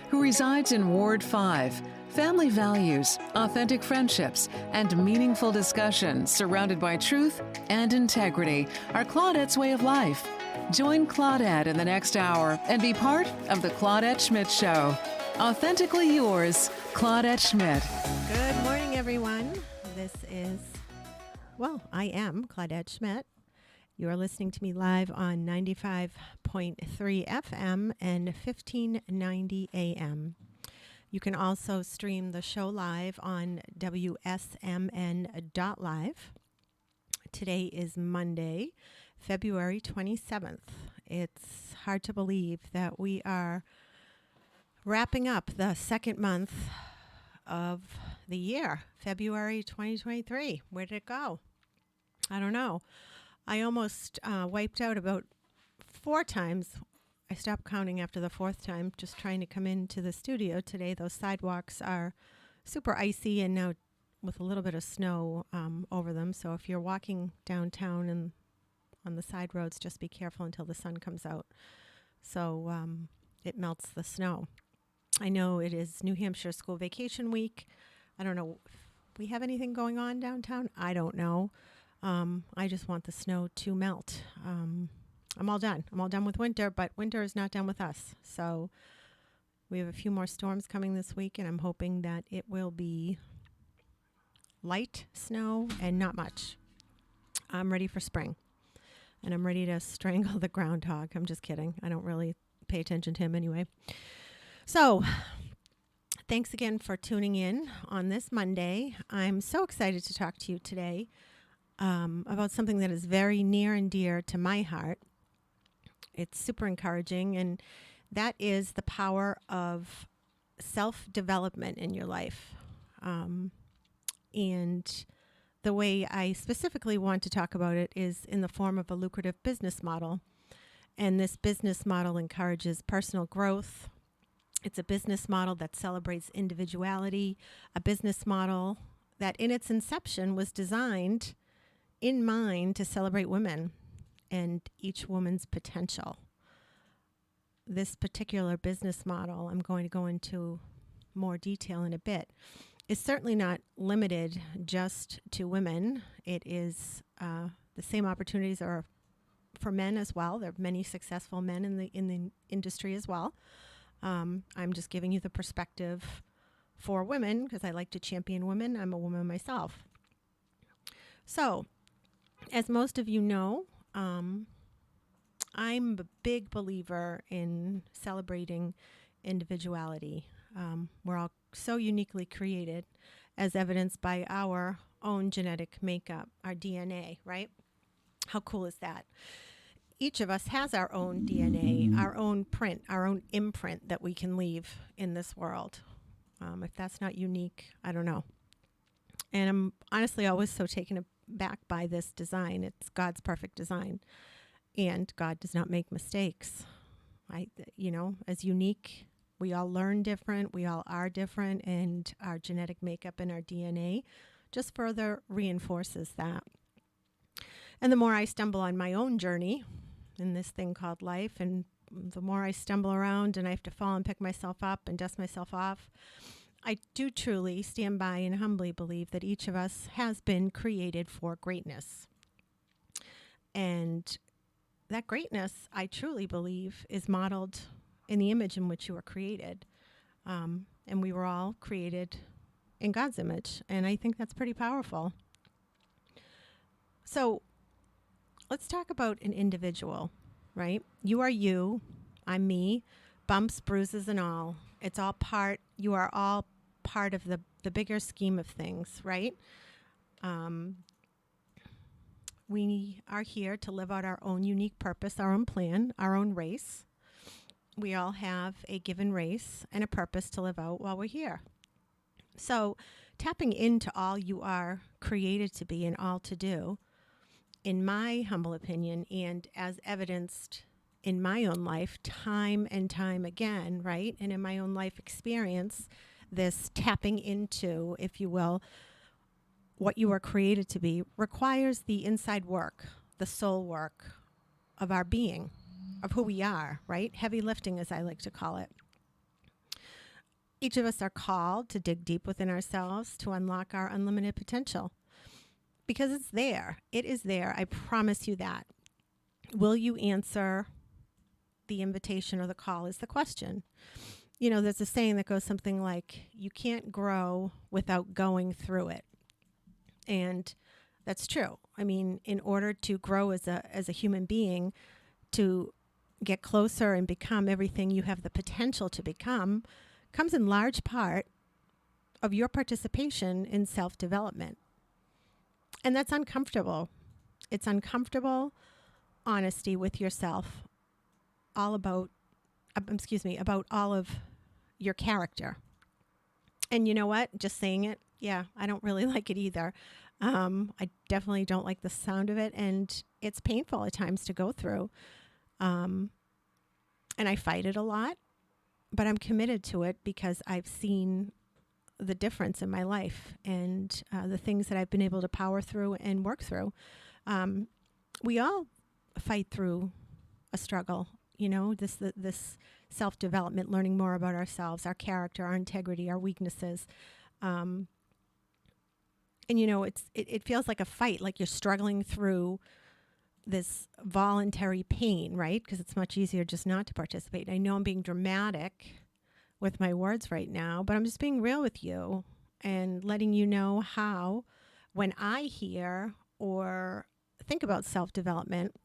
who resides in Ward 5. Family values, authentic friendships, and meaningful discussions surrounded by truth and integrity are Claudette's way of life. Join Claudette in the next hour and be part of the Claudette Schmidt Show. Authentically yours, Claudette Schmidt. Good morning, everyone. I am Claudette Schmidt. You are listening to me live on 95.3 FM and 1590 AM. You can also stream the show live on WSMN.live. Today is Monday, February 27th. It's hard to believe that we are wrapping up the second month of the year, February 2023. Where did it go? I don't know. I almost wiped out about 4 times. I stopped counting after the 4th time, just trying to come into the studio today. Those sidewalks are super icy and now with a little bit of snow over them. So if you're walking downtown and on the side roads, just be careful until the sun comes out. So it melts the snow. I know it is New Hampshire school vacation week. I don't know if we have anything going on downtown. I don't know. I just want the snow to melt. I'm all done. I'm all done with winter, but winter is not done with us. So we have a few more storms coming this week, and I'm hoping that it will be light snow and not much. I'm ready for spring, and I'm ready to strangle the groundhog. I'm just kidding. I don't really pay attention to him anyway. So thanks again for tuning in on this Monday. I'm so excited to talk to you today about something that is very near and dear to my heart. It's super encouraging, and that is the power of self-development in your life. And the way I specifically want to talk about it is in the form of a lucrative business model. And this business model encourages personal growth. It's a business model that celebrates individuality, a business model that in its inception was designed in mind to celebrate women and each woman's potential. This particular business model, I'm going to go into more detail in a bit, is certainly not limited just to women. It is the same opportunities are for men as well. There are many successful men in the industry as well. I'm just giving you the perspective for women because I like to champion women. I'm a woman myself. So, as most of you know, I'm a big believer in celebrating individuality. We're all so uniquely created, as evidenced by our own genetic makeup, our DNA, right? How cool is that? Each of us has our own DNA, our own print, our own imprint that we can leave in this world. If that's not unique, I don't know. And I'm honestly always so taken aback by this design. It's God's perfect design. And God does not make mistakes. As unique, we all learn different, we all are different, and our genetic makeup and our DNA just further reinforces that. And the more I stumble on my own journey in this thing called life, and the more I stumble around and I have to fall and pick myself up and dust myself off, I do truly stand by and humbly believe that each of us has been created for greatness. And that greatness, I truly believe, is modeled in the image in which you were created. And we were all created in God's image. And I think that's pretty powerful. So let's talk about an individual, right? You are you, I'm me, bumps, bruises, and all. It's all part, you are all part of the bigger scheme of things, right? We are here to live out our own unique purpose, our own plan, our own race. We all have a given race and a purpose to live out while we're here. So tapping into all you are created to be and all to do, in my humble opinion, and as evidenced in my own life time and time again, right? And in my own life experience, this tapping into, if you will, what you are created to be requires the inside work, the soul work of our being, of who we are, right? Heavy lifting, as I like to call it. Each of us are called to dig deep within ourselves to unlock our unlimited potential because it's there. It is there. I promise you that. Will you answer the invitation or the call is the question. You know, there's a saying that goes something like, you can't grow without going through it. And that's true. I mean, in order to grow as a human being, to get closer and become everything you have the potential to become, comes in large part of your participation in self-development. And that's uncomfortable. It's uncomfortable honesty with yourself, about all of your character. And you know what? Just saying it, yeah, I don't really like it either. I definitely don't like the sound of it, and it's painful at times to go through. And I fight it a lot, but I'm committed to it because I've seen the difference in my life and the things that I've been able to power through and work through. We all fight through a struggle, you know, this self-development, learning more about ourselves, our character, our integrity, our weaknesses. And, you know, it feels like a fight, like you're struggling through this voluntary pain, right? Because it's much easier just not to participate. I know I'm being dramatic with my words right now, but I'm just being real with you and letting you know how, when I hear or think about self-development,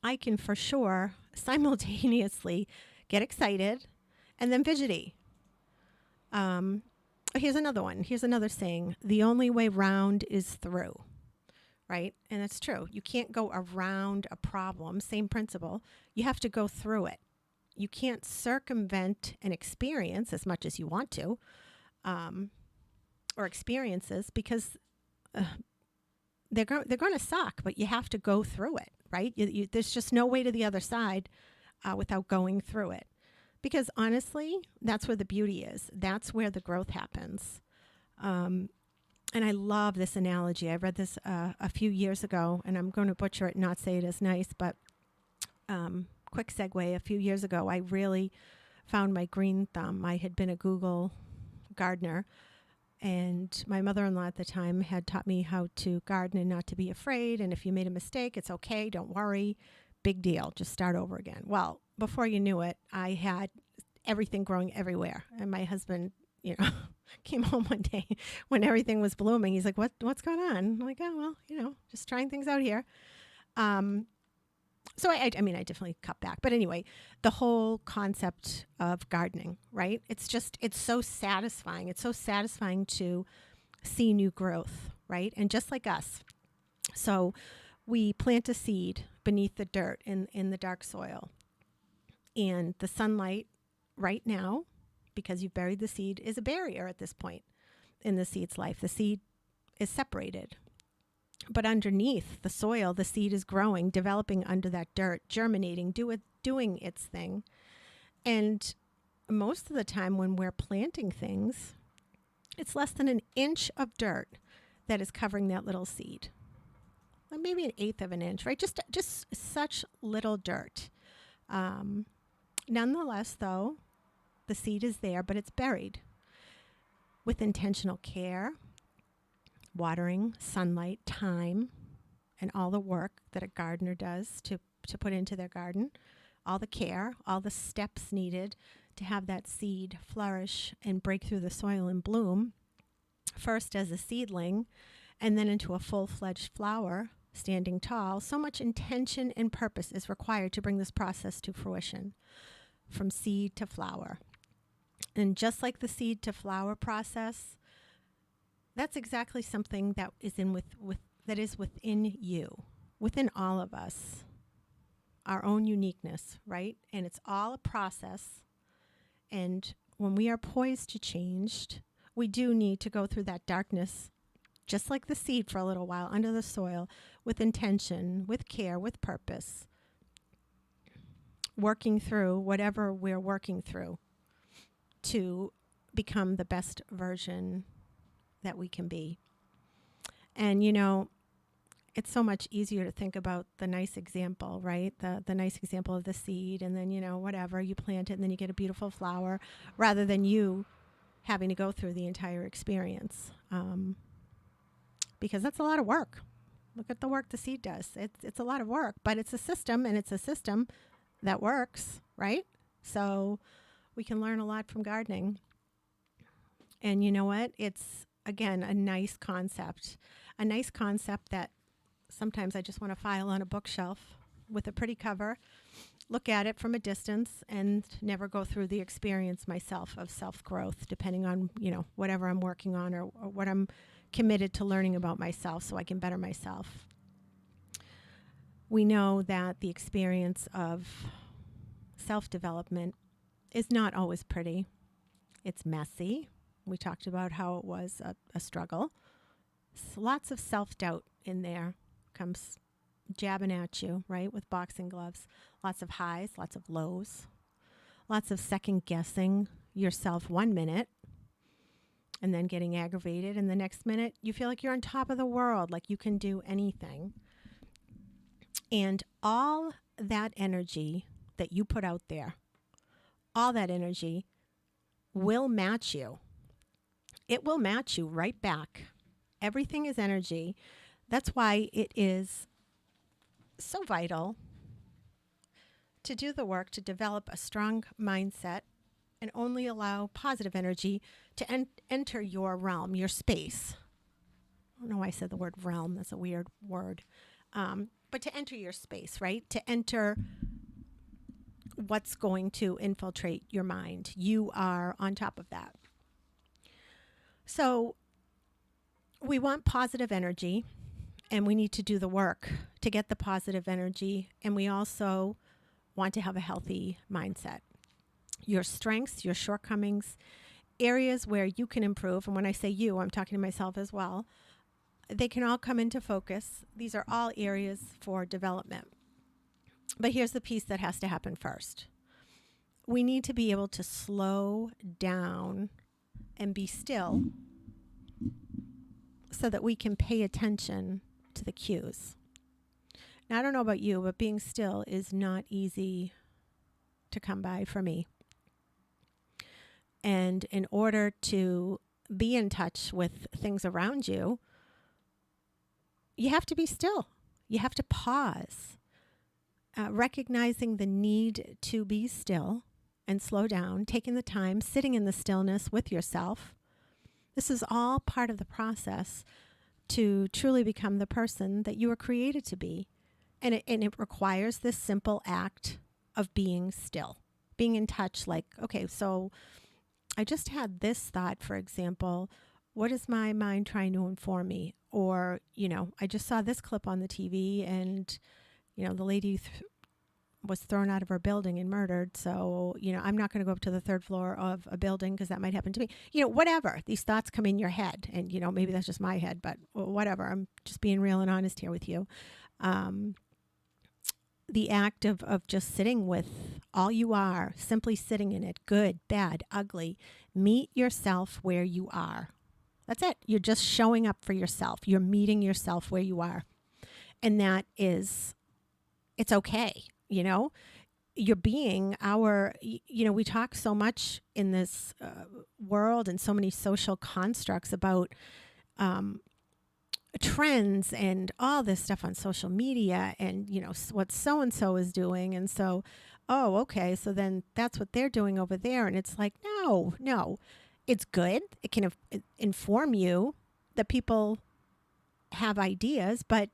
I can for sure simultaneously get excited and then fidgety. Here's another one. Here's another saying. The only way round is through, right? And that's true. You can't go around a problem. Same principle. You have to go through it. You can't circumvent an experience as much as you want to, or experiences, because they're going to suck, but you have to go through it, right? There's just no way to the other side without going through it. Because honestly, that's where the beauty is. That's where the growth happens. And I love this analogy. I read this a few years ago, and I'm going to butcher it and not say it as nice, but quick segue. A few years ago, I really found my green thumb. I had been a Google gardener, and my mother-in-law at the time had taught me how to garden and not to be afraid. And if you made a mistake, it's okay. Don't worry. Big deal. Just start over again. Well, before you knew it, I had everything growing everywhere. And my husband, you know, came home one day when everything was blooming. He's like, what's going on? I'm like, oh, well, you know, just trying things out here. So I definitely cut back. But anyway, the whole concept of gardening, right? It's so satisfying. It's so satisfying to see new growth, right? And just like us. So we plant a seed beneath the dirt in the dark soil. And the sunlight right now, because you've buried the seed, is a barrier at this point in the seed's life. The seed is separated. But underneath the soil, the seed is growing, developing under that dirt, germinating, doing its thing. And most of the time when we're planting things, it's less than an inch of dirt that is covering that little seed. Like maybe an eighth of an inch, right? Just such little dirt. Nonetheless, though, the seed is there, but it's buried with intentional care, watering, sunlight, time, and all the work that a gardener does to put into their garden, all the care, all the steps needed to have that seed flourish and break through the soil and bloom, first as a seedling and then into a full-fledged flower standing tall. So much intention and purpose is required to bring this process to fruition, from seed to flower. And just like the seed to flower process, that's exactly something that is that is within you, within all of us, our own uniqueness, right? And it's all a process. And when we are poised to change, we do need to go through that darkness, just like the seed, for a little while under the soil, with intention, with care, with purpose, working through whatever we're working through to become the best version that we can be. And, you know, it's so much easier to think about the nice example, right? The nice example of the seed, and then, whatever, you plant it and then you get a beautiful flower, rather than you having to go through the entire experience. Because that's a lot of work. Look at the work the seed does. It's a lot of work, but it's a system, and it's a system that works, right? So we can learn a lot from gardening. And you know what? It's, again, a nice concept that sometimes I just want to file on a bookshelf with a pretty cover, look at it from a distance, and never go through the experience myself of self-growth, depending on, whatever I'm working on, or what I'm committed to learning about myself so I can better myself. We know that the experience of self-development is not always pretty. It's messy. We talked about how it was a struggle. Lots of self-doubt in there comes jabbing at you, right, with boxing gloves. Lots of highs, lots of lows, lots of second-guessing yourself 1 minute and then getting aggravated, and the next minute you feel like you're on top of the world, like you can do anything. And all that energy that you put out there, all that energy will match you. It will match you right back. Everything is energy. That's why it is so vital to do the work to develop a strong mindset and only allow positive energy to enter your realm, your space. I don't know why I said the word realm. That's a weird word. But to enter your space, right? To enter what's going to infiltrate your mind. You are on top of that. So we want positive energy, and we need to do the work to get the positive energy. And we also want to have a healthy mindset. Your strengths, your shortcomings, areas where you can improve. And when I say you, I'm talking to myself as well. They can all come into focus. These are all areas for development. But here's the piece that has to happen first. We need to be able to slow down and be still so that we can pay attention to the cues. Now, I don't know about you, but being still is not easy to come by for me. And in order to be in touch with things around you, you have to be still. You have to pause. Recognizing the need to be still and slow down, taking the time, sitting in the stillness with yourself. This is all part of the process to truly become the person that you were created to be. And it requires this simple act of being still, being in touch. Like, okay, so I just had this thought, for example. What is my mind trying to inform me? Or, I just saw this clip on the TV, and, the lady was thrown out of her building and murdered. So, I'm not going to go up to the third floor of a building because that might happen to me. Whatever. These thoughts come in your head, and, maybe that's just my head, but whatever. I'm just being real and honest here with you. The act of just sitting with all you are, simply sitting in it, good, bad, ugly. Meet yourself where you are. That's it. You're just showing up for yourself. You're meeting yourself where you are. And that is, it's okay. You're being we talk so much in this world and so many social constructs about trends and all this stuff on social media and, what so-and-so is doing. And so, oh, okay, so then that's what they're doing over there. And it's like, no, it's good. It can inform you that people have ideas, but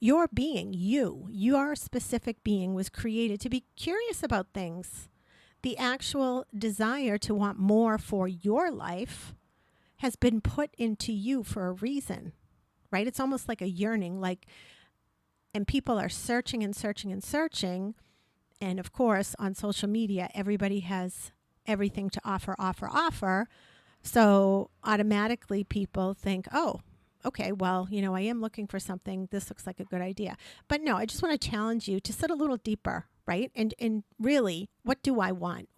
your being, your specific being was created to be curious about things. The actual desire to want more for your life has been put into you for a reason, right? It's almost like a yearning, and people are searching and searching and searching. And of course, on social media, everybody has everything to offer. So automatically people think, oh, okay, well, I am looking for something. This looks like a good idea. But no, I just want to challenge you to sit a little deeper, right? And really, what do I want?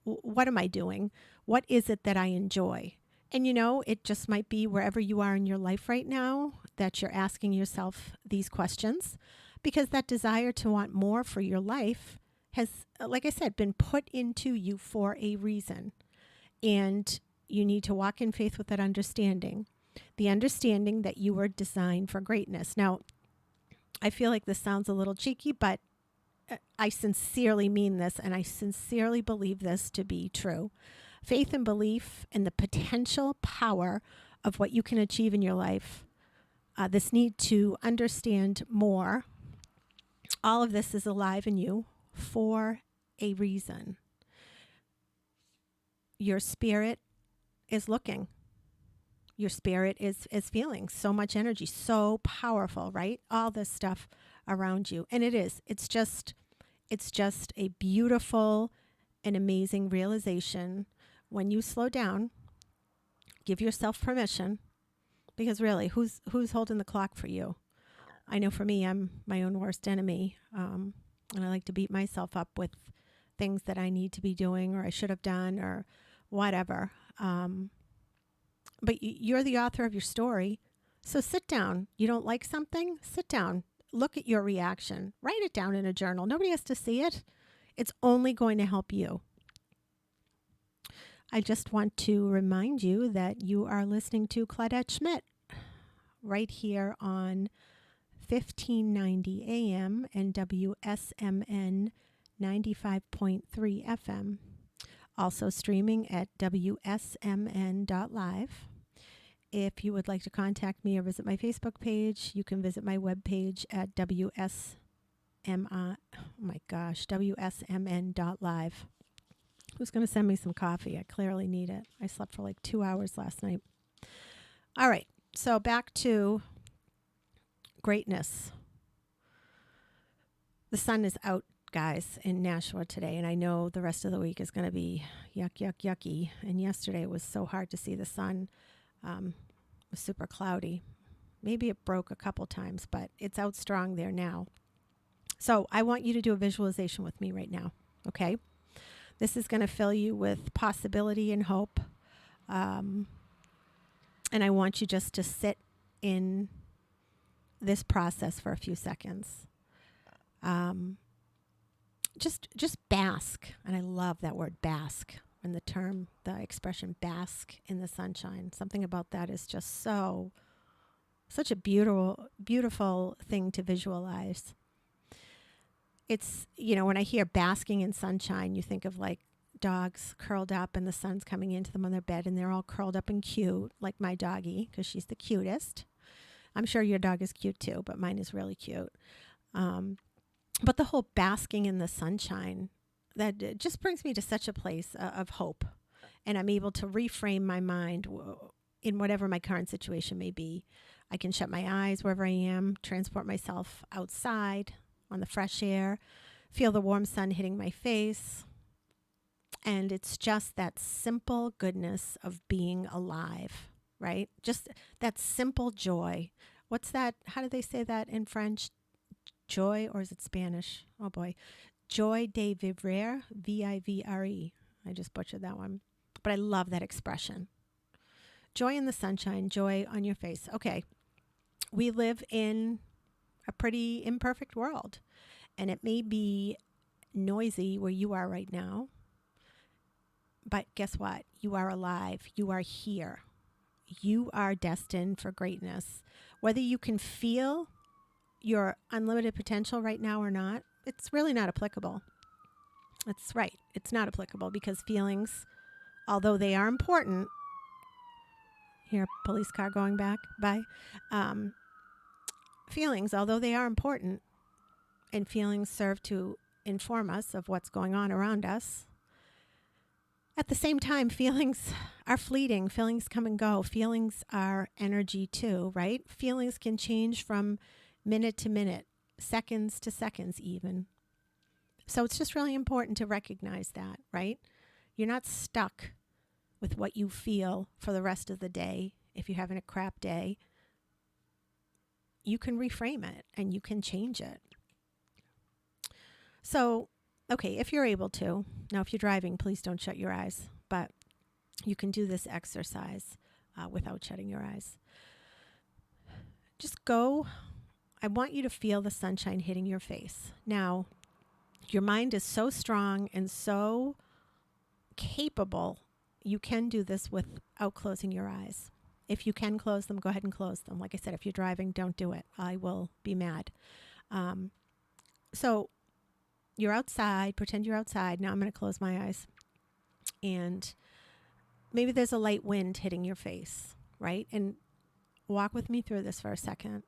What am I doing? What is it that I enjoy? And it just might be wherever you are in your life right now that you're asking yourself these questions, because that desire to want more for your life has, like I said, been put into you for a reason. And you need to walk in faith with that understanding, the understanding that you were designed for greatness. Now, I feel like this sounds a little cheeky, but I sincerely mean this, and I sincerely believe this to be true. Faith and belief in the potential power of what you can achieve in your life, this need to understand more, all of this is alive in you for a reason. Your spirit is looking. Your spirit is feeling so much energy, so powerful, right? All this stuff around you. And it's just a beautiful and amazing realization when you slow down, give yourself permission, because really, who's holding the clock for you? I know for me, I'm my own worst enemy, and I like to beat myself up with things that I need to be doing or I should have done or whatever. But you're the author of your story, so sit down. You don't like something? Sit down. Look at your reaction. Write it down in a journal. Nobody has to see it. It's only going to help you. I just want to remind you that you are listening to Claudette Schmidt right here on 1590 AM and WSMN 95.3 FM. Also streaming at WSMN.live. If you would like to contact me or visit my Facebook page, you can visit my webpage at WSMN.live. Who's going to send me some coffee? I clearly need it. I slept for like 2 hours last night. All right. So back to greatness. The sun is out, guys, in Nashua today. And I know the rest of the week is going to be yucky. And yesterday it was so hard to see the sun. It was super cloudy. Maybe it broke a couple times, but it's out strong there now. So I want you to do a visualization with me right now. Okay? This is going to fill you with possibility and hope. And I want you just to sit in this process for a few seconds. Just bask. And I love that word bask and the expression bask in the sunshine. Something about that is just such a beautiful thing to visualize. It's, when I hear basking in sunshine, you think of like dogs curled up and the sun's coming into them on their bed and they're all curled up and cute, like my doggie, because she's the cutest. I'm sure your dog is cute too, but mine is really cute. But the whole basking in the sunshine, that just brings me to such a place of hope. And I'm able to reframe my mind in whatever my current situation may be. I can shut my eyes wherever I am, transport myself outside on the fresh air, feel the warm sun hitting my face. And it's just that simple goodness of being alive, right? Just that simple joy. What's that? How do they say that in French? Joy, or is it Spanish? Oh boy. Joy de vivre, V-I-V-R-E. I just butchered that one. But I love that expression. Joy in the sunshine, joy on your face. Okay. We live in a pretty imperfect world, and it may be noisy where you are right now, but guess what? You are alive. You are here. You are destined for greatness. Whether you can feel your unlimited potential right now or not, it's really not applicable. That's right. It's not applicable because feelings, although they are important, here, police car going by. Feelings, although they are important, and feelings serve to inform us of what's going on around us, at the same time, feelings are fleeting. Feelings come and go. Feelings are energy too, right? Feelings can change from minute to minute, seconds to seconds even. So it's just really important to recognize that, right? You're not stuck with what you feel for the rest of the day. If you're having a crap day, you can reframe it and you can change it. So, okay, if you're able to. Now, if you're driving, please don't shut your eyes. But You can do this exercise without shutting your eyes. Just go. I want you to feel the sunshine hitting your face. Now, your mind is so strong and so capable. You can do this without closing your eyes. If you can close them, go ahead and close them. Like I said, if you're driving, don't do it. I will be mad. So you're outside. Pretend you're outside. Now I'm going to close my eyes. And maybe there's a light wind hitting your face, right? And walk with me through this for a second.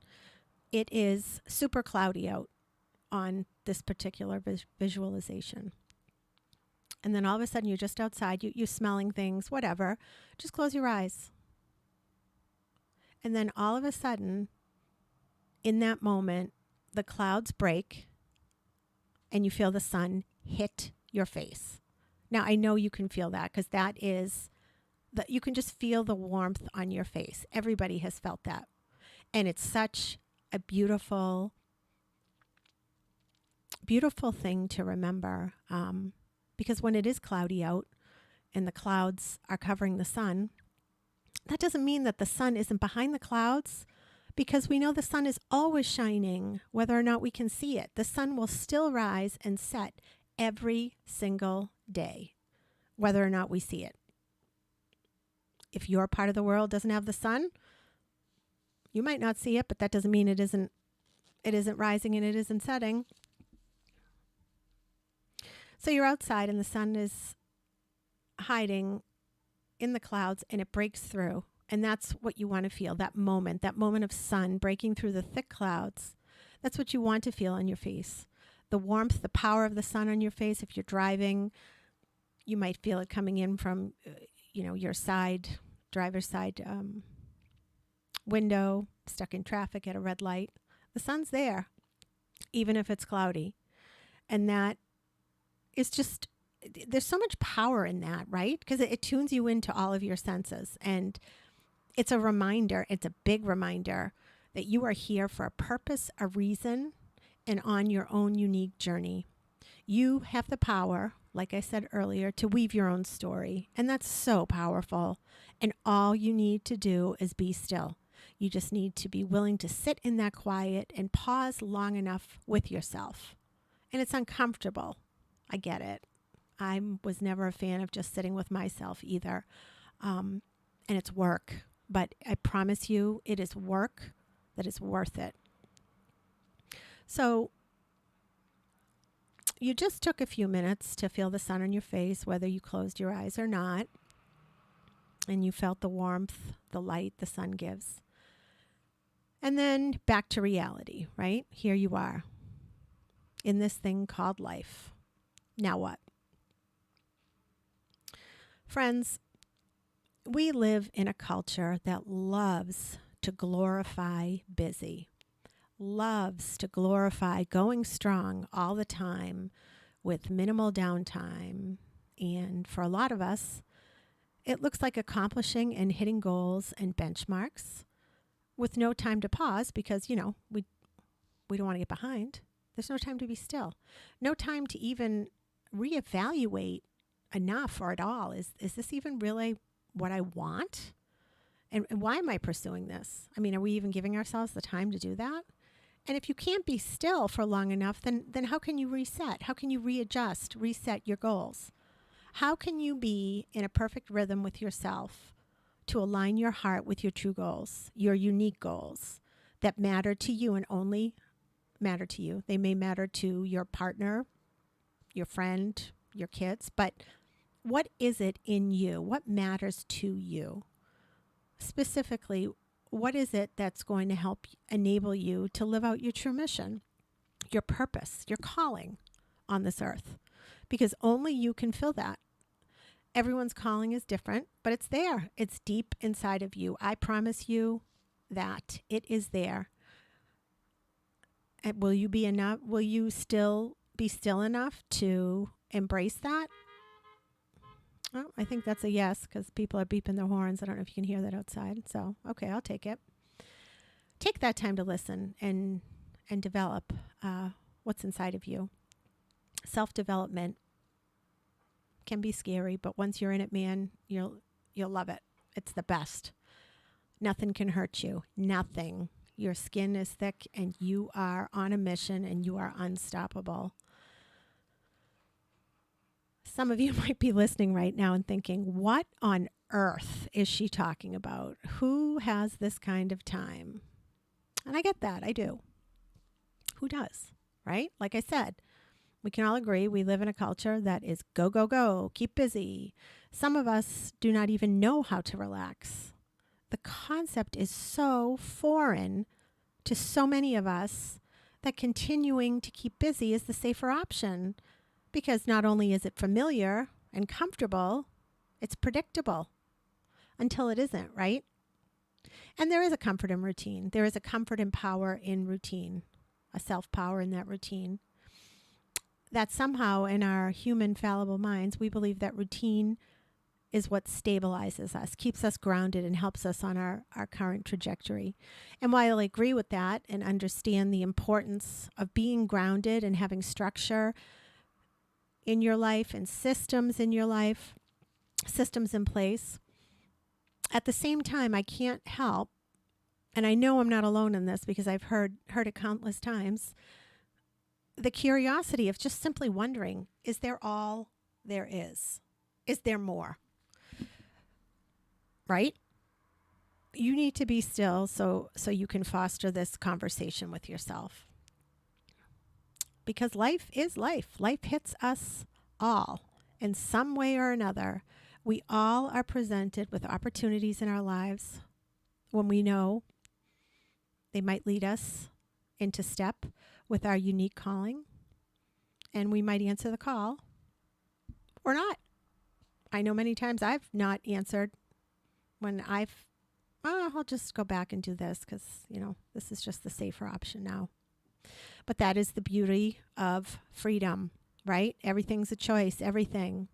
It is super cloudy out on this particular visualization. And then all of a sudden you're just outside, you're smelling things, whatever. Just close your eyes. And then all of a sudden, in that moment, the clouds break and you feel the sun hit your face. Now, I know you can feel that because that is, you can just feel the warmth on your face. Everybody has felt that. And it's such a beautiful, beautiful thing to remember. Because when it is cloudy out and the clouds are covering the sun, that doesn't mean that the sun isn't behind the clouds, because we know the sun is always shining, whether or not we can see it. The sun will still rise and set every single day, whether or not we see it. If your part of the world doesn't have the sun, you might not see it, but that doesn't mean it isn't rising and it isn't setting. So you're outside and the sun is hiding in the clouds and it breaks through. And that's what you want to feel, that moment of sun breaking through the thick clouds. That's what you want to feel on your face. The warmth, the power of the sun on your face. If you're driving, you might feel it coming in from, your driver's side window, stuck in traffic at a red light. The sun's there, even if it's cloudy. And that is just, there's so much power in that, right? Because it tunes you into all of your senses. And it's a reminder, it's a big reminder that you are here for a purpose, a reason, and on your own unique journey. You have the power, like I said earlier, to weave your own story. And that's so powerful. And all you need to do is be still. You just need to be willing to sit in that quiet and pause long enough with yourself. And it's uncomfortable. I get it. I was never a fan of just sitting with myself either. And it's work. But I promise you, it is work that is worth it. So you just took a few minutes to feel the sun on your face, whether you closed your eyes or not. And you felt the warmth, the light the sun gives. And then back to reality, right? Here you are in this thing called life. Now what? Friends, we live in a culture that loves to glorify busy, loves to glorify going strong all the time with minimal downtime. And for a lot of us, it looks like accomplishing and hitting goals and benchmarks with no time to pause because, we don't want to get behind. There's no time to be still. No time to even reevaluate enough or at all. Is this even really what I want? And why am I pursuing this? I mean, are we even giving ourselves the time to do that? And if you can't be still for long enough, then how can you reset? How can you readjust, reset your goals? How can you be in a perfect rhythm with yourself to align your heart with your true goals, your unique goals that matter to you and only matter to you? They may matter to your partner, your friend, your kids, but what is it in you? What matters to you? Specifically, what is it that's going to help enable you to live out your true mission, your purpose, your calling on this earth? Because only you can fill that. Everyone's calling is different, but it's there. It's deep inside of you. I promise you that it is there. And will you be enough? Will you still be still enough to embrace that? Oh, I think that's a yes because people are beeping their horns. I don't know if you can hear that outside. So, okay, I'll take it. Take that time to listen and develop what's inside of you. Self-development can be scary, but once you're in it, man, You'll love it. It's the best. Nothing can hurt you. Nothing. Your skin is thick and you are on a mission and you are unstoppable. Some of you might be listening right now and thinking, what on earth is she talking about? Who has this kind of time? And I get that. I do. Who does? Right? Like I said, we can all agree we live in a culture that is go, go, go, keep busy. Some of us do not even know how to relax. The concept is so foreign to so many of us that continuing to keep busy is the safer option, because not only is it familiar and comfortable, it's predictable until it isn't, right? And there is a comfort in routine. There is a comfort and power in routine, a self-power in that routine. That somehow in our human fallible minds, we believe that routine is what stabilizes us, keeps us grounded, and helps us on our current trajectory. And while I agree with that and understand the importance of being grounded and having structure in your life and systems in your life, systems in place, at the same time, I can't help, and I know I'm not alone in this because I've heard it countless times, the curiosity of just simply wondering, is there all there is? Is there more? Right? You need to be still so you can foster this conversation with yourself. Because life is life. Life hits us all in some way or another. We all are presented with opportunities in our lives when we know they might lead us into step with our unique calling. And we might answer the call or not. I know many times I've not answered when I'll just go back and do this because, this is just the safer option now. But that is the beauty of freedom, right? Everything's a choice, everything.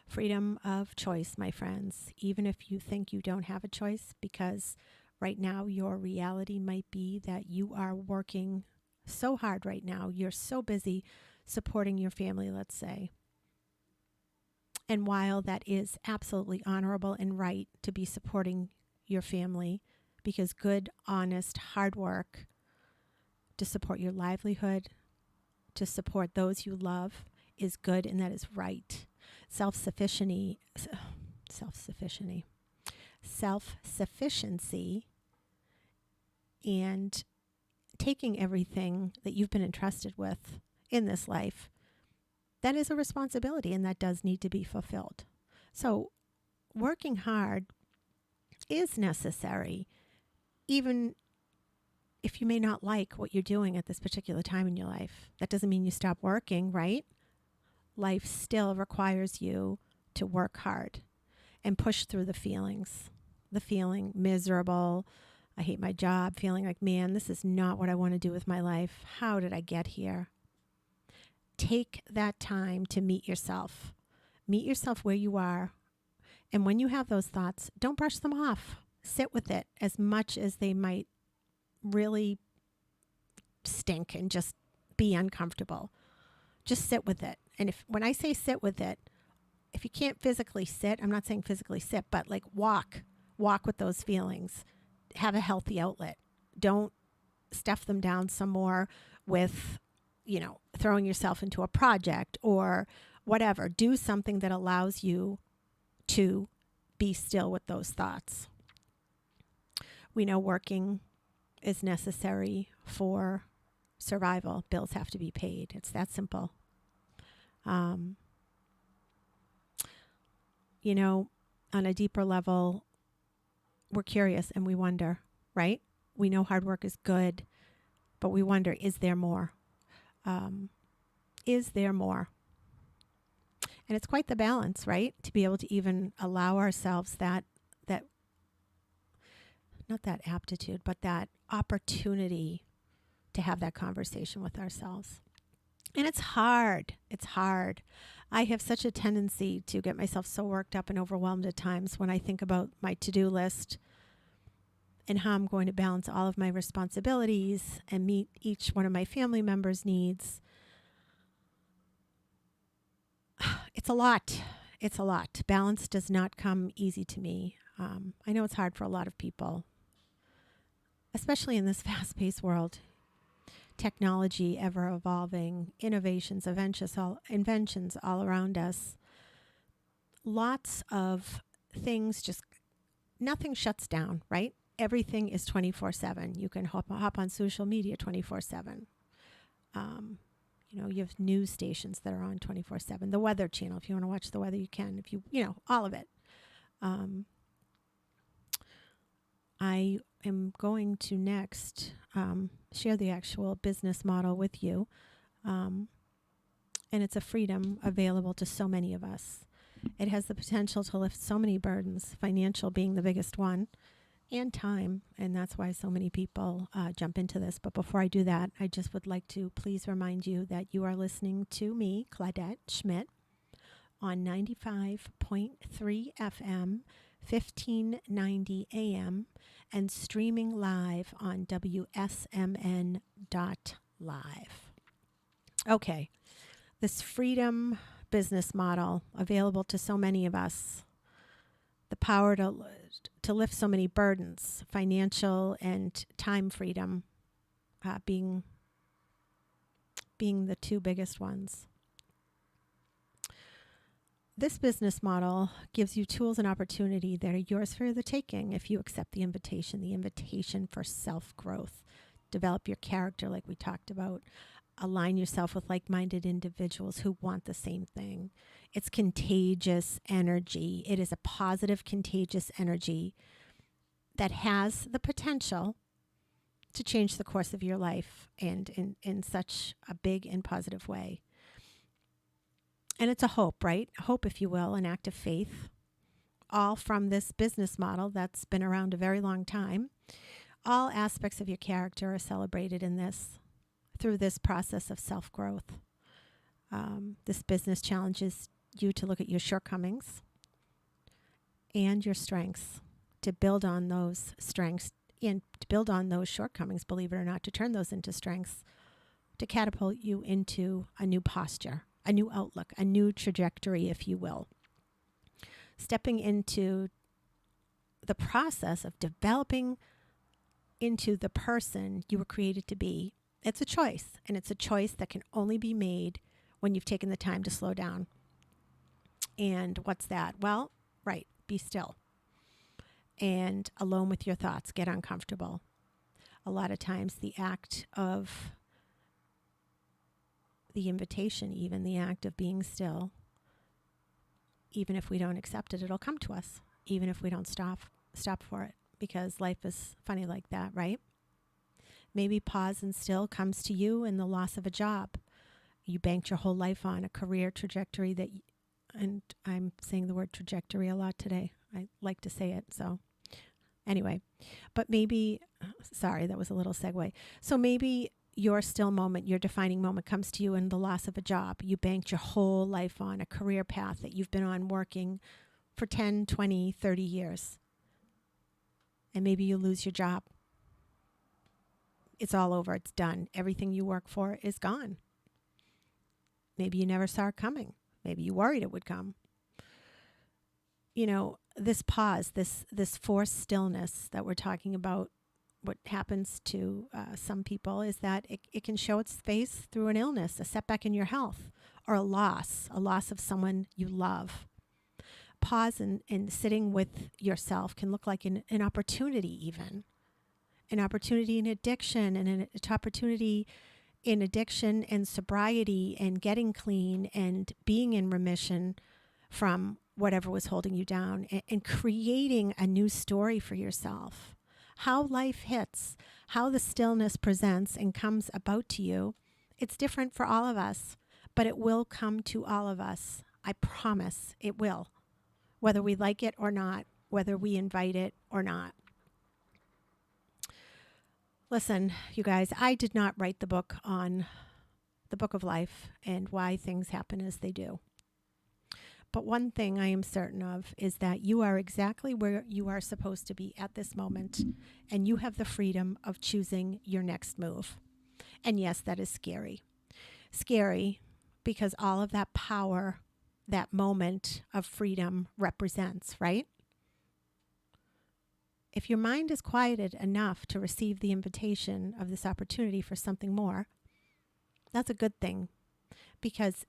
Freedom of choice, my friends, even if you think you don't have a choice, because right now your reality might be that you are working so hard right now. You're so busy supporting your family, let's say. And while that is absolutely honorable and right to be supporting your family, because good, honest, hard work to support your livelihood, to support those you love is good, and that is right. Self-sufficiency and taking everything that you've been entrusted with in this life, that is a responsibility, and that does need to be fulfilled. So working hard is necessary, even if you may not like what you're doing at this particular time in your life. That doesn't mean you stop working, right? Life still requires you to work hard and push through the feelings. The feeling miserable, I hate my job, feeling like, man, this is not what I want to do with my life. How did I get here? Take that time to meet yourself. Meet yourself where you are. And when you have those thoughts, don't brush them off. Sit with it as much as they might really stink and just be uncomfortable. Just sit with it. And when I say sit with it, if you can't physically sit, I'm not saying physically sit, but like walk with those feelings. Have a healthy outlet. Don't stuff them down some more with, throwing yourself into a project or whatever. Do something that allows you to be still with those thoughts. We know working is necessary for survival. Bills have to be paid. It's that simple. On a deeper level, we're curious and we wonder, right? We know hard work is good, but we wonder, is there more? Is there more? And it's quite the balance, right? To be able to even allow ourselves that not that aptitude, but that opportunity to have that conversation with ourselves. And it's hard. It's hard. I have such a tendency to get myself so worked up and overwhelmed at times when I think about my to-do list and how I'm going to balance all of my responsibilities and meet each one of my family members' needs. It's a lot. It's a lot. Balance does not come easy to me. I know it's hard for a lot of people, especially in this fast-paced world. Technology ever evolving, innovations, inventions all around us. Lots of things, just nothing shuts down, right? Everything is 24/7. You can hop on social media 24/7. You have news stations that are on 24/7. The Weather Channel, if you want to watch the weather, you can. If all of it. I am going to next share the actual business model with you. And it's a freedom available to so many of us. It has the potential to lift so many burdens, financial being the biggest one, and time. And that's why so many people jump into this. But before I do that, I just would like to please remind you that you are listening to me, Claudette Schmidt, on 95.3 FM, 1590 AM, and streaming live on WSMN.live. Okay, this freedom business model available to so many of us, the power to lift so many burdens, financial and time freedom being the two biggest ones. This business model gives you tools and opportunity that are yours for the taking if you accept the invitation for self-growth. Develop your character like we talked about. Align yourself with like-minded individuals who want the same thing. It's contagious energy. It is a positive, contagious energy that has the potential to change the course of your life, and in such a big and positive way. And it's a hope, right? Hope, if you will, an act of faith, all from this business model that's been around a very long time. All aspects of your character are celebrated in this, through this process of self-growth. This business challenges you to look at your shortcomings and your strengths, to build on those strengths and to build on those shortcomings, believe it or not, to turn those into strengths, to catapult you into a new posture, a new outlook, a new trajectory, if you will. Stepping into the process of developing into the person you were created to be. It's a choice, and it's a choice that can only be made when you've taken the time to slow down. And what's that? Well, right, be still. And alone with your thoughts, get uncomfortable. A lot of times the act of the invitation, even the act of being still, even if we don't accept it, it'll come to us, even if we don't stop for it, because life is funny like that, right? Maybe pause and still comes to you in the loss of a job. You banked your whole life on a career trajectory and I'm saying the word trajectory a lot today. I like to say it, so anyway. But maybe, sorry, that was a little segue. So maybe your still moment, your defining moment comes to you in the loss of a job. You banked your whole life on a career path that you've been on working for 10, 20, 30 years. And maybe you lose your job. It's all over. It's done. Everything you work for is gone. Maybe you never saw it coming. Maybe you worried it would come. This pause, this forced stillness that we're talking about, what happens to some people is that it can show its face through an illness, a setback in your health, or a loss of someone you love. Pause and sitting with yourself can look like an opportunity, even. An opportunity in addiction, and an opportunity in addiction and sobriety and getting clean and being in remission from whatever was holding you down, and creating a new story for yourself. How life hits, how the stillness presents and comes about to you, it's different for all of us, but it will come to all of us. I promise it will, whether we like it or not, whether we invite it or not. Listen, you guys, I did not write the book on the book of life and why things happen as they do. But one thing I am certain of is that you are exactly where you are supposed to be at this moment, and you have the freedom of choosing your next move. And yes, that is scary. Scary because all of that power that moment of freedom represents, right? If your mind is quieted enough to receive the invitation of this opportunity for something more, that's a good thing, because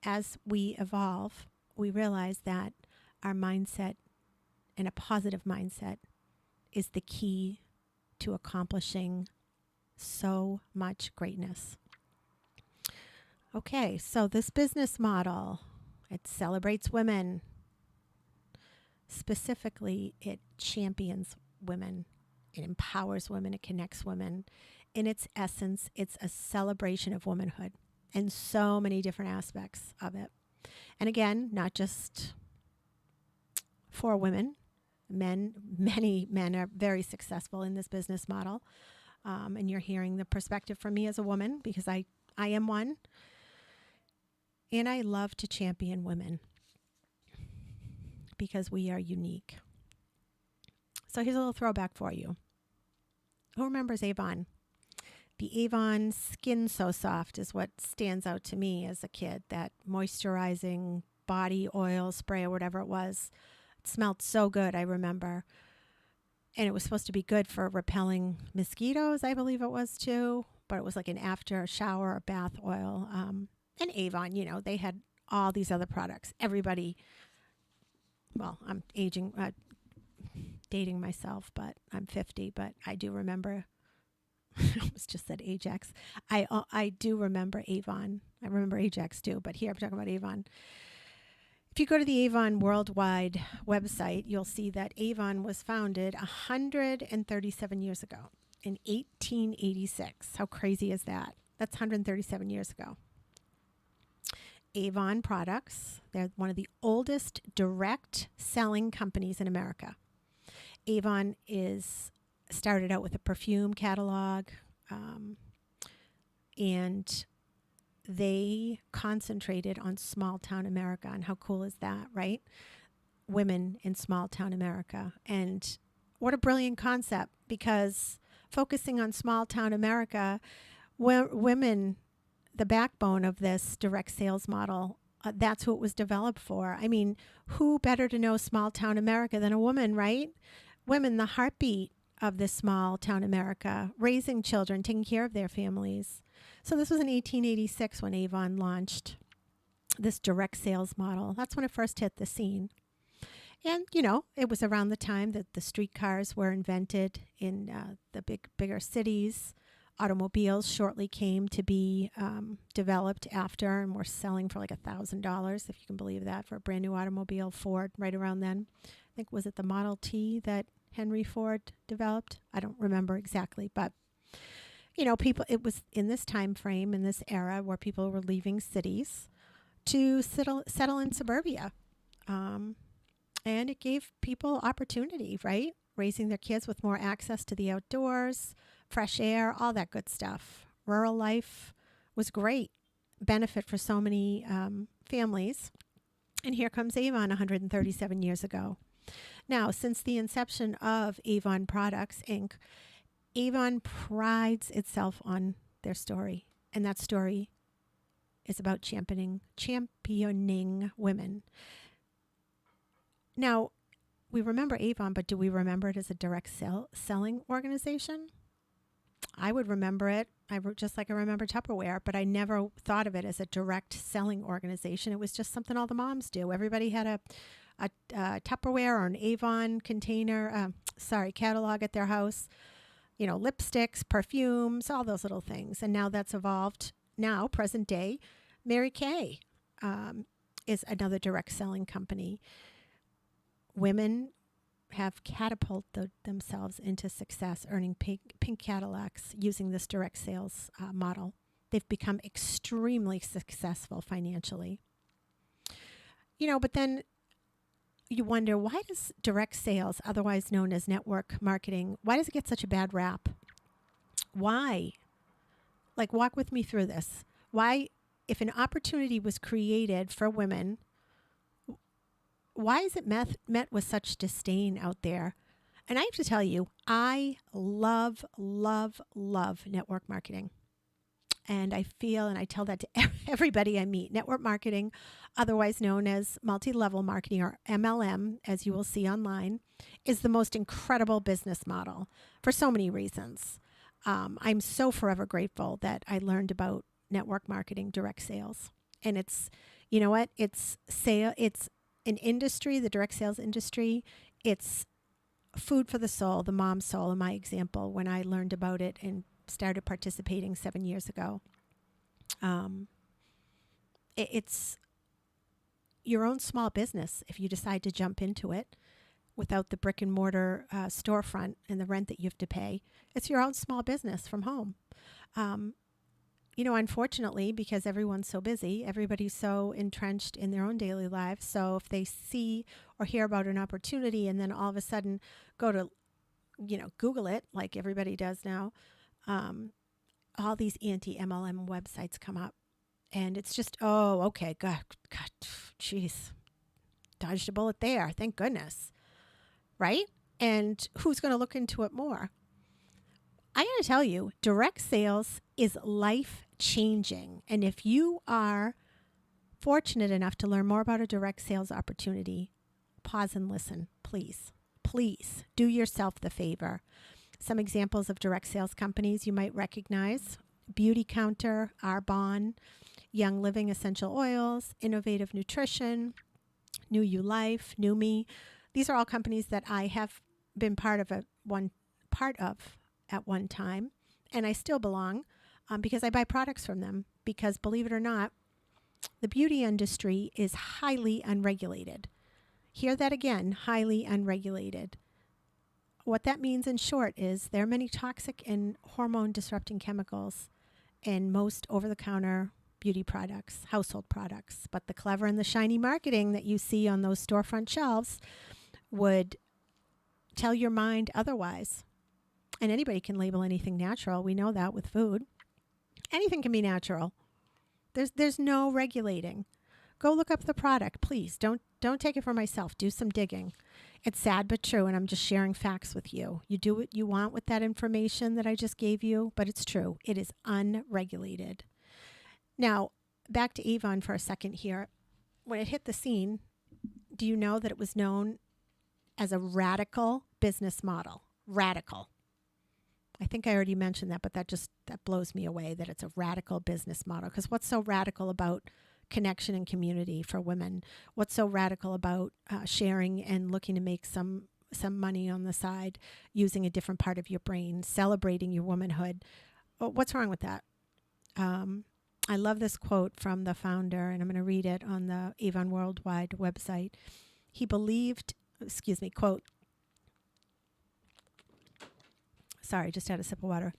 as we evolve, we realize that our mindset, and a positive mindset, is the key to accomplishing so much greatness. Okay, so this business model, it celebrates women. Specifically, it champions women. It empowers women. It connects women. In its essence, it's a celebration of womanhood and so many different aspects of it. And again, not just for women. Many men are very successful in this business model. And you're hearing the perspective from me as a woman, because I am one. And I love to champion women because we are unique. So here's a little throwback for you. Who remembers Avon? The Avon Skin So Soft is what stands out to me as a kid. That moisturizing body oil spray or whatever it was. It smelled so good, I remember. And it was supposed to be good for repelling mosquitoes, I believe it was too. But it was like an after shower or bath oil. And Avon, they had all these other products. Everybody, well, I'm dating myself, but I'm 50, but I do remember, I almost just said Ajax. I do remember Avon. I remember Ajax too, but here I'm talking about Avon. If you go to the Avon Worldwide website, you'll see that Avon was founded 137 years ago in 1886. How crazy is that? That's 137 years ago. Avon products, they're one of the oldest direct selling companies in America. Avon started out with a perfume catalog, and they concentrated on small town America. And how cool is that, right? Women in small town America. And what a brilliant concept, because focusing on small town America, women, the backbone of this direct sales model, that's who it was developed for. I mean, who better to know small town America than a woman, right? Women, the heartbeat of this small town America, raising children, taking care of their families. So this was in 1886 when Avon launched this direct sales model. That's when it first hit the scene. And, it was around the time that the streetcars were invented in the bigger cities. Automobiles shortly came to be developed after, and were selling for like $1,000, if you can believe that, for a brand new automobile. Ford, right around then. I think, was it the Model T that Henry Ford developed? I don't remember exactly, but people, it was in this time frame, in this era, where people were leaving cities to settle in suburbia. And it gave people opportunity, right? Raising their kids with more access to the outdoors, fresh air, all that good stuff. Rural life was great. Benefit for so many families. And here comes Avon 137 years ago. Now, since the inception of Avon Products, Inc., Avon prides itself on their story. And that story is about championing women. Now, we remember Avon, but do we remember it as a direct selling organization? I would remember it. Just like I remember Tupperware, but I never thought of it as a direct selling organization. It was just something all the moms do. Everybody had a Tupperware or an Avon catalog at their house. Lipsticks, perfumes, all those little things. And now that's evolved. Now, present day, Mary Kay is another direct selling company. Women have catapulted themselves into success, earning pink Cadillacs using this direct sales model. They've become extremely successful financially. But then you wonder, why does direct sales, otherwise known as network marketing, why does it get such a bad rap? Why? Like, walk with me through this. Why, if an opportunity was created for women, why is it met with such disdain out there? And I have to tell you, I love, love, love network marketing. And I feel, and I tell that to everybody I meet, network marketing, otherwise known as multi-level marketing or MLM, as you will see online, is the most incredible business model for so many reasons. I'm so forever grateful that I learned about network marketing, direct sales. And it's, you know what? It's an industry, the direct sales industry. It's food for the soul, the mom's soul, in my example, when I learned about it and started participating 7 years ago. It's your own small business if you decide to jump into it without the brick and mortar storefront and the rent that you have to pay. It's your own small business from home. Unfortunately, because everyone's so busy, everybody's so entrenched in their own daily lives. So if they see or hear about an opportunity and then all of a sudden go to, Google it like everybody does now, all these anti-MLM websites come up. And it's just, oh, okay, God, jeez, dodged a bullet there. Thank goodness. Right? And who's going to look into it more? I got to tell you, direct sales is life-changing. And if you are fortunate enough to learn more about a direct sales opportunity, pause and listen, please. Please do yourself the favor. Some examples of direct sales companies you might recognize: Beauty Counter, Arbonne, Young Living Essential Oils, Innovative Nutrition, New You Life, New Me. These are all companies that I have been part of at one time, and I still belong because I buy products from them. Because believe it or not, the beauty industry is highly unregulated. Hear that again, highly unregulated. What that means in short is there are many toxic and hormone disrupting chemicals in most over-the-counter beauty products, household products. But the clever and the shiny marketing that you see on those storefront shelves would tell your mind otherwise. And anybody can label anything natural. We know that with food. Anything can be natural. There's no regulating. Go look up the product, please. Don't take it for myself. Do some digging. It's sad but true, and I'm just sharing facts with you. You do what you want with that information that I just gave you, but it's true. It is unregulated. Now, back to Avon for a second here. When it hit the scene, do you know that it was known as a radical business model? Radical. I think I already mentioned that, but that blows me away that it's a radical business model. Because what's so radical about connection and community for women? What's so radical about sharing and looking to make some money on the side using a different part of your brain, celebrating your womanhood? What's wrong with that? I love this quote from the founder, and I'm going to read it on the Avon Worldwide website. He believed, quote, sorry, just had a sip of water.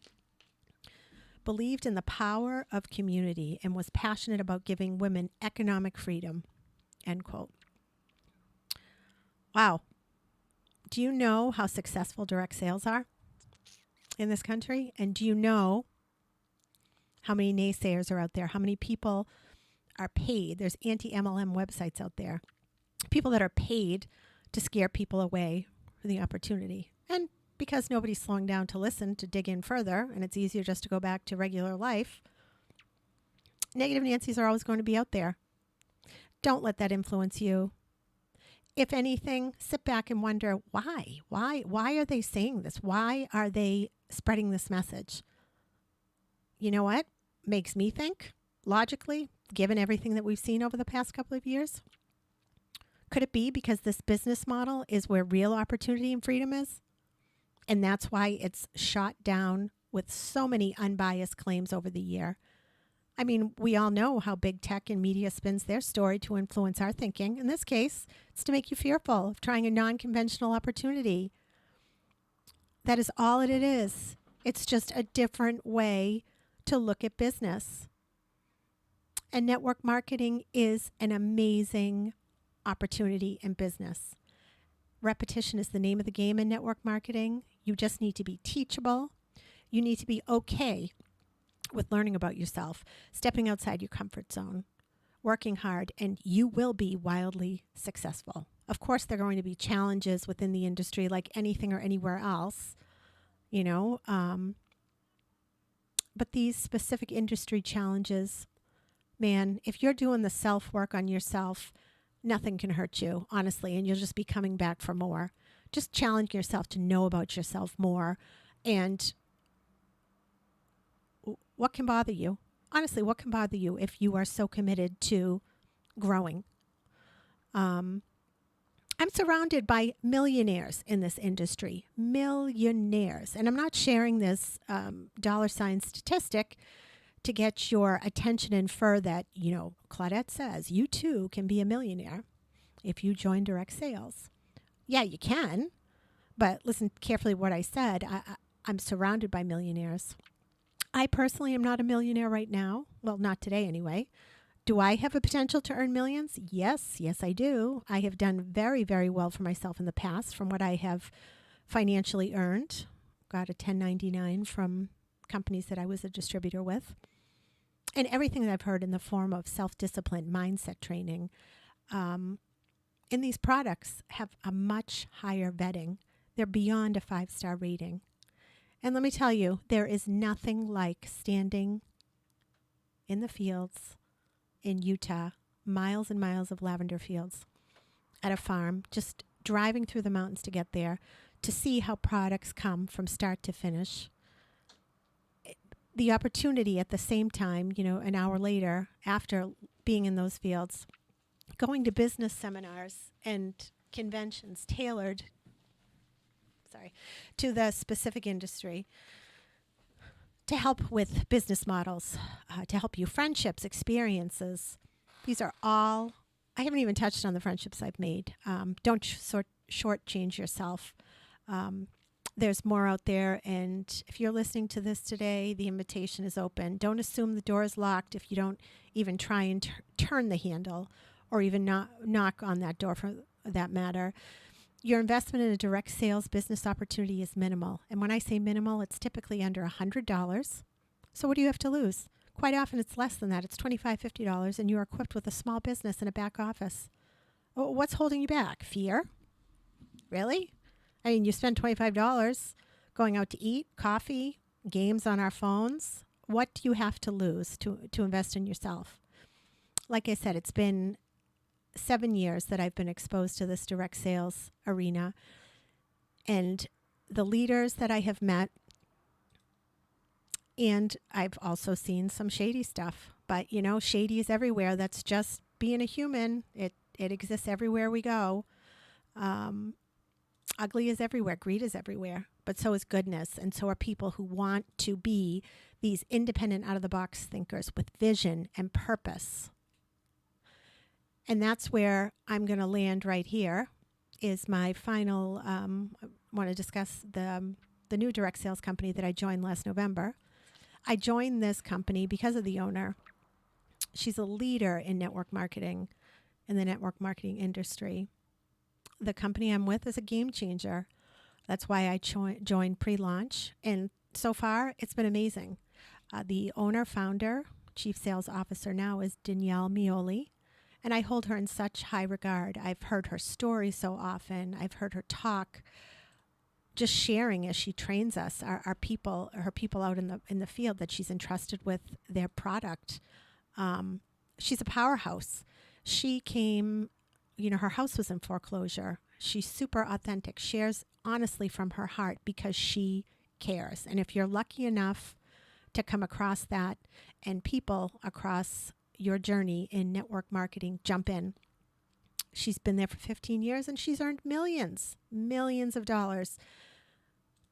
Believed in the power of community and was passionate about giving women economic freedom, end quote. Wow. Do you know how successful direct sales are in this country? And do you know how many naysayers are out there? How many people are paid? There's anti-MLM websites out there. People that are paid to scare people away from the opportunity. And because nobody's slowing down to listen, to dig in further, and it's easier just to go back to regular life, negative Nancy's are always going to be out there. Don't let that influence you. If anything, sit back and wonder why. Why are they saying this? Why are they spreading this message? You know what makes me think, logically, given everything that we've seen over the past couple of years? Could it be because this business model is where real opportunity and freedom is? And that's why it's shot down with so many unbiased claims over the year. I mean, we all know how big tech and media spins their story to influence our thinking. In this case, it's to make you fearful of trying a non-conventional opportunity. That is all it is. It's just a different way to look at business. And network marketing is an amazing opportunity in business. Repetition is the name of the game in network marketing. You just need to be teachable. You need to be okay with learning about yourself, stepping outside your comfort zone, working hard, and you will be wildly successful. Of course, there are going to be challenges within the industry like anything or anywhere else. But these specific industry challenges, man, if you're doing the self-work on yourself, nothing can hurt you, honestly, and you'll just be coming back for more. Just challenge yourself to know about yourself more. And what can bother you? Honestly, what can bother you if you are so committed to growing? I'm surrounded by millionaires in this industry, millionaires. And I'm not sharing this dollar sign statistic to get your attention and infer that, Claudette says you too can be a millionaire if you join direct sales. Yeah, you can, but listen carefully to what I said. I'm surrounded by millionaires. I personally am not a millionaire right now. Well, not today anyway. Do I have a potential to earn millions? Yes, I do. I have done very, very well for myself in the past from what I have financially earned. Got a 1099 from companies that I was a distributor with. And everything that I've heard in the form of self-discipline, mindset training, in these products have a much higher vetting. They're beyond a 5-star rating. And let me tell you, there is nothing like standing in the fields in Utah, miles and miles of lavender fields at a farm, just driving through the mountains to get there, to see how products come from start to finish. The opportunity at the same time, an hour later, after being in those fields, going to business seminars and conventions tailored, to the specific industry, to help with business models, to help you friendships, experiences. These are all, I haven't even touched on the friendships I've made. Don't shortchange yourself. There's more out there. And if you're listening to this today, the invitation is open. Don't assume the door is locked if you don't even try and turn the handle or even knock on that door for that matter. Your investment in a direct sales business opportunity is minimal. And when I say minimal, it's typically under $100. So what do you have to lose? Quite often it's less than that. It's $25, $50, and you're equipped with a small business and a back office. What's holding you back? Fear? Really? I mean, you spend $25 going out to eat, coffee, games on our phones. What do you have to lose to invest in yourself? Like I said, it's been 7 years that I've been exposed to this direct sales arena, and the leaders that I have met, and I've also seen some shady stuff, but shady is everywhere. That's just being a human. It exists everywhere we go. Ugly is everywhere. Greed is everywhere, but so is goodness. And so are people who want to be these independent, out of the box thinkers with vision and purpose. And that's where I'm going to land right here is my final, I want to discuss the new direct sales company that I joined last November. I joined this company because of the owner. She's a leader in network marketing, in the network marketing industry. The company I'm with is a game changer. That's why I joined pre-launch. And so far, it's been amazing. The owner, founder, chief sales officer now is Danielle Mioli. And I hold her in such high regard. I've heard her story so often. I've heard her talk, just sharing as she trains us, her people out in the field that she's entrusted with their product. She's a powerhouse. She came, her house was in foreclosure. She's super authentic, shares honestly from her heart because she cares. And if you're lucky enough to come across that, and people across your journey in network marketing, jump in. She's been there for 15 years and she's earned millions of dollars.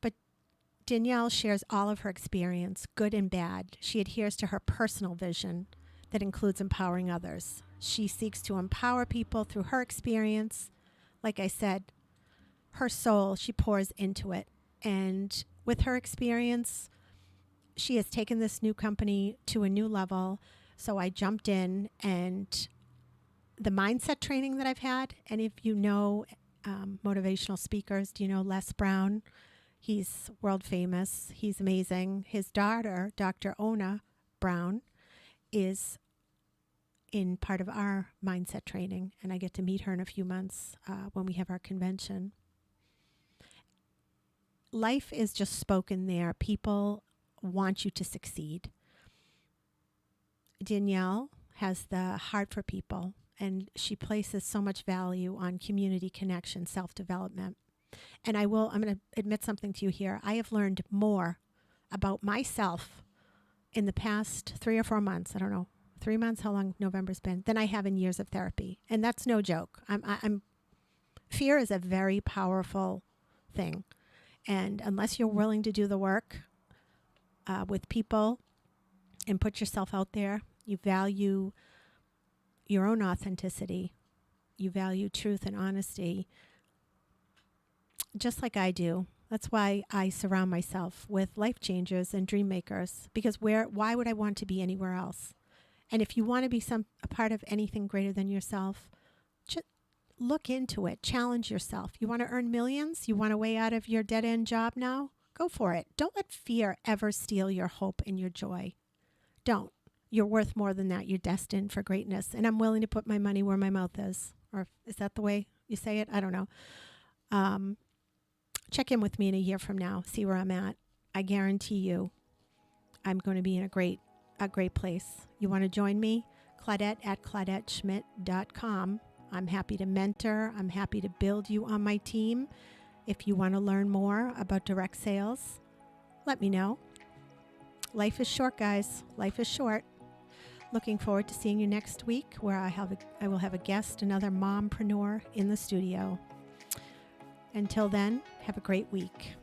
But Danielle shares all of her experience, good and bad. She adheres to her personal vision that includes empowering others. She seeks to empower people through her experience. Like I said, her soul, she pours into it. And with her experience, she has taken this new company to a new level. So I jumped in, and the mindset training that I've had, and if you know motivational speakers, do you know Les Brown? He's world famous. He's amazing. His daughter, Dr. Ona Brown, is in part of our mindset training, and I get to meet her in a few months when we have our convention. Life is just spoken there. People want you to succeed. Danielle has the heart for people, and she places so much value on community connection, self-development. And I'm going to admit something to you here. I have learned more about myself in the past 3 or 4 months. I don't know, 3 months, how long November's been, than I have in years of therapy. And that's no joke. Fear is a very powerful thing. And unless you're willing to do the work with people and put yourself out there, you value your own authenticity, you value truth and honesty, just like I do. That's why I surround myself with life changers and dream makers, because why would I want to be anywhere else? And if you want to be a part of anything greater than yourself, just look into it, challenge yourself. You want to earn millions? You want a way out of your dead-end job now? Go for it. Don't let fear ever steal your hope and your joy. Don't. You're worth more than that. You're destined for greatness. And I'm willing to put my money where my mouth is. Or is that the way you say it? I don't know. Check in with me in a year from now. See where I'm at. I guarantee you I'm going to be in a great place. You want to join me? Claudette at ClaudetteSchmidt.com. I'm happy to mentor. I'm happy to build you on my team. If you want to learn more about direct sales, let me know. Life is short, guys. Life is short. Looking forward to seeing you next week, where I will have a guest, another mompreneur in the studio. Until then, have a great week.